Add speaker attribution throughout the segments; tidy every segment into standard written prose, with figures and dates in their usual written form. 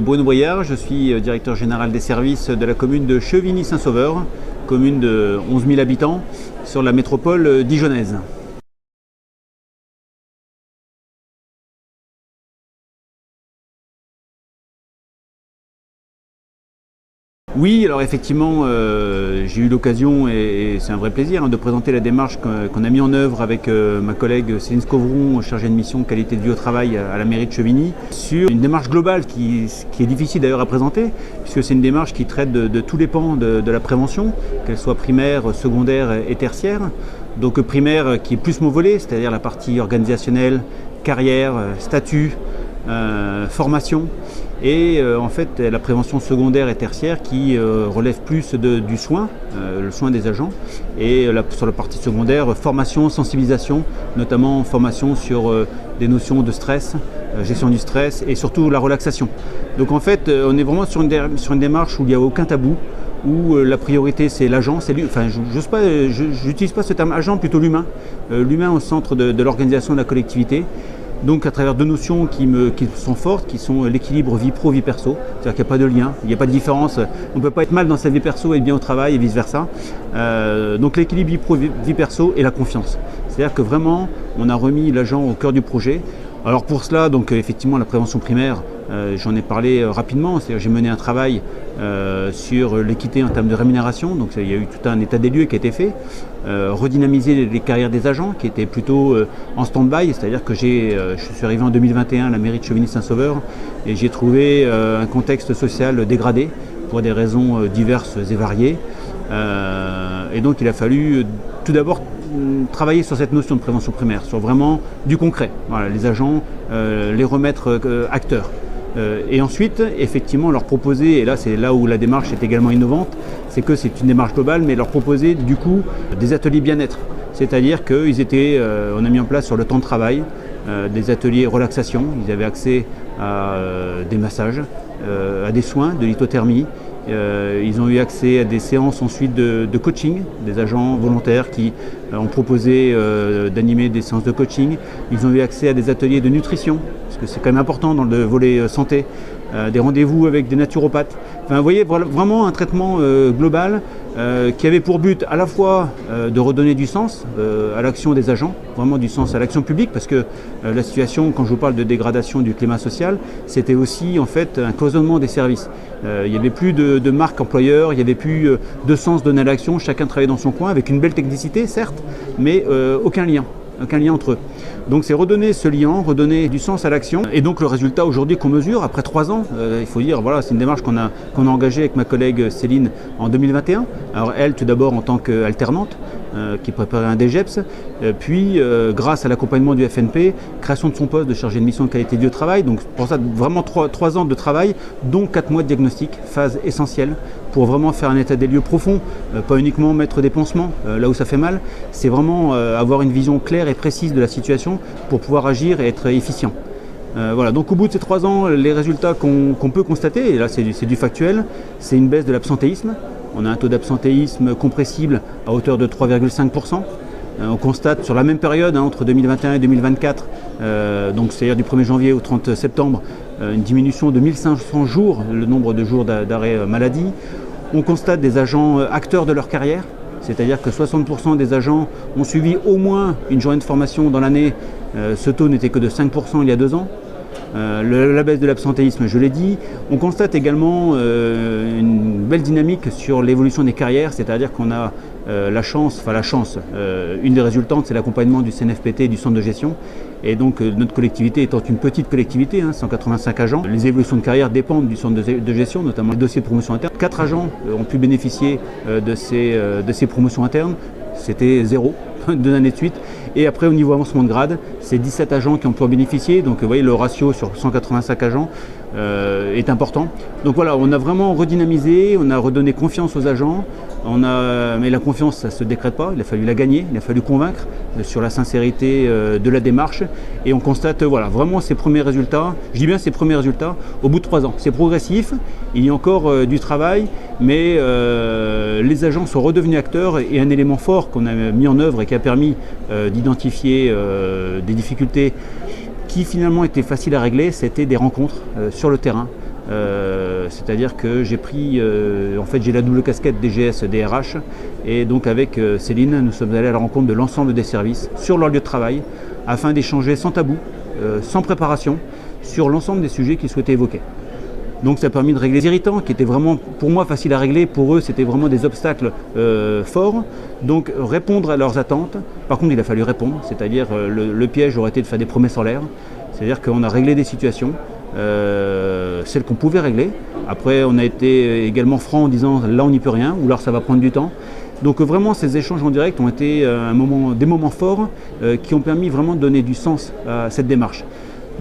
Speaker 1: Bruno Briard, je suis directeur général des services de la commune de Chevigny-Saint-Sauveur, commune de 11 000 habitants sur la métropole dijonnaise. Oui, alors effectivement, j'ai eu l'occasion, et c'est un vrai plaisir, de présenter la démarche qu'on a mis en œuvre avec ma collègue Céline Scovron, chargée de mission qualité de vie au travail à la mairie de Chevigny, sur une démarche globale qui est difficile d'ailleurs à présenter, puisque c'est une démarche qui traite de tous les pans de la prévention, qu'elle soit primaire, secondaire et tertiaire. Donc primaire qui est plus mot volé, c'est-à-dire la partie organisationnelle, carrière, statut, formation. Et en fait la prévention secondaire et tertiaire qui relève plus du soin, le soin des agents, et sur la partie secondaire, formation, sensibilisation, notamment formation sur des notions de stress, gestion du stress et surtout la relaxation. Donc en fait on est vraiment sur une démarche où il n'y a aucun tabou, où la priorité c'est l'agent, j'utilise pas ce terme agent, plutôt l'humain, l'humain au centre de l'organisation de la collectivité. Donc à travers deux notions qui sont fortes, qui sont l'équilibre vie pro, vie perso. C'est-à-dire qu'il n'y a pas de lien, il n'y a pas de différence. On ne peut pas être mal dans sa vie perso et être bien au travail et vice-versa. Donc l'équilibre vie pro, vie perso et la confiance. C'est-à-dire que vraiment, on a remis l'agent au cœur du projet. Alors pour cela, donc effectivement, la prévention primaire, j'en ai parlé rapidement. C'est-à-dire j'ai mené un travail sur l'équité en termes de rémunération. Donc il y a eu tout un état des lieux qui a été fait. Redynamiser les carrières des agents qui étaient plutôt en stand-by. C'est-à-dire que je suis arrivé en 2021 à la mairie de Chevigny-Saint-Sauveur et j'ai trouvé un contexte social dégradé pour des raisons diverses et variées. Et donc il a fallu tout d'abord travailler sur cette notion de prévention primaire, sur vraiment du concret. Voilà, les agents, les remettre acteurs. Et ensuite, effectivement, leur proposer, et là c'est là où la démarche est également innovante, c'est que c'est une démarche globale, mais leur proposer du coup des ateliers bien-être. C'est-à-dire on a mis en place sur le temps de travail des ateliers relaxation, ils avaient accès à des massages, à des soins de lithothermie. Ils ont eu accès à des séances ensuite de coaching, des agents volontaires qui ont proposé d'animer des séances de coaching. Ils ont eu accès à des ateliers de nutrition, parce que c'est quand même important dans le volet santé, des rendez-vous avec des naturopathes. Enfin, vous voyez, vraiment un traitement global qui avait pour but à la fois de redonner du sens à l'action des agents, vraiment du sens à l'action publique, parce que la situation, quand je vous parle de dégradation du climat social, c'était aussi en fait un cloisonnement des services. Il n'y avait plus de marque employeur, il n'y avait plus de sens donné à l'action, chacun travaillait dans son coin avec une belle technicité certes, mais aucun lien entre eux. Donc c'est redonner ce lien, redonner du sens à l'action. Et donc le résultat aujourd'hui qu'on mesure, après 3 ans, il faut dire, voilà, c'est une démarche qu'on a engagée avec ma collègue Céline en 2021. Alors elle, tout d'abord en tant qu'alternante, qui préparait un DGEPS, puis grâce à l'accompagnement du FNP, création de son poste de chargé de mission de qualité de vie au travail. Donc pour ça, vraiment 3 ans de travail, dont 4 mois de diagnostic, phase essentielle, pour vraiment faire un état des lieux profond, pas uniquement mettre des pansements là où ça fait mal, c'est vraiment avoir une vision claire et précise de la situation pour pouvoir agir et être efficient. Voilà, donc au bout de ces 3 ans, les résultats qu'on peut constater, et là c'est du factuel, c'est une baisse de l'absentéisme. On a un taux d'absentéisme compressible à hauteur de 3,5%. On constate sur la même période, entre 2021 et 2024, donc c'est-à-dire du 1er janvier au 30 septembre, une diminution de 1500 jours, le nombre de jours d'arrêt maladie. On constate des agents acteurs de leur carrière, c'est-à-dire que 60% des agents ont suivi au moins une journée de formation dans l'année. Ce taux n'était que de 5% il y a 2 ans. La baisse de l'absentéisme, je l'ai dit. On constate également une belle dynamique sur l'évolution des carrières, c'est-à-dire qu'on a une des résultantes, c'est l'accompagnement du CNFPT et du centre de gestion. Et donc notre collectivité étant une petite collectivité, 185 agents, les évolutions de carrière dépendent du centre de gestion, notamment les dossiers de promotion interne. 4 agents ont pu bénéficier de ces promotions internes, c'était 0, 2 années de suite. Et après, au niveau avancement de grade, c'est 17 agents qui ont pu en bénéficier. Donc vous voyez, le ratio sur 185 agents est important. Donc voilà, on a vraiment redynamisé, on a redonné confiance aux agents. Mais la confiance, ça ne se décrète pas, il a fallu la gagner, il a fallu convaincre sur la sincérité de la démarche. Et on constate voilà, vraiment ces premiers résultats, je dis bien ces premiers résultats, au bout de 3 ans. C'est progressif, il y a encore du travail, mais les agents sont redevenus acteurs. Et un élément fort qu'on a mis en œuvre et qui a permis d'identifier des difficultés qui finalement étaient faciles à régler, c'était des rencontres sur le terrain C'est-à-dire que j'ai pris, en fait j'ai la double casquette DGS, DRH, et donc avec Céline, nous sommes allés à la rencontre de l'ensemble des services sur leur lieu de travail, afin d'échanger sans tabou, sans préparation, sur l'ensemble des sujets qu'ils souhaitaient évoquer. Donc ça a permis de régler les irritants qui étaient vraiment pour moi faciles à régler, pour eux c'était vraiment des obstacles forts. Donc répondre à leurs attentes, par contre il a fallu répondre, c'est-à-dire le piège aurait été de faire des promesses en l'air, c'est-à-dire qu'on a réglé des situations, celles qu'on pouvait régler. Après on a été également franc en disant là on n'y peut rien, ou alors ça va prendre du temps. Donc vraiment ces échanges en direct ont été des moments forts qui ont permis vraiment de donner du sens à cette démarche.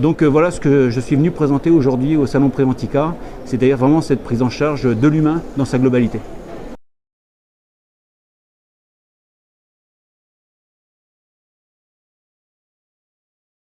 Speaker 1: Donc voilà ce que je suis venu présenter aujourd'hui au Salon Préventica, c'est-à-dire vraiment cette prise en charge de l'humain dans sa globalité.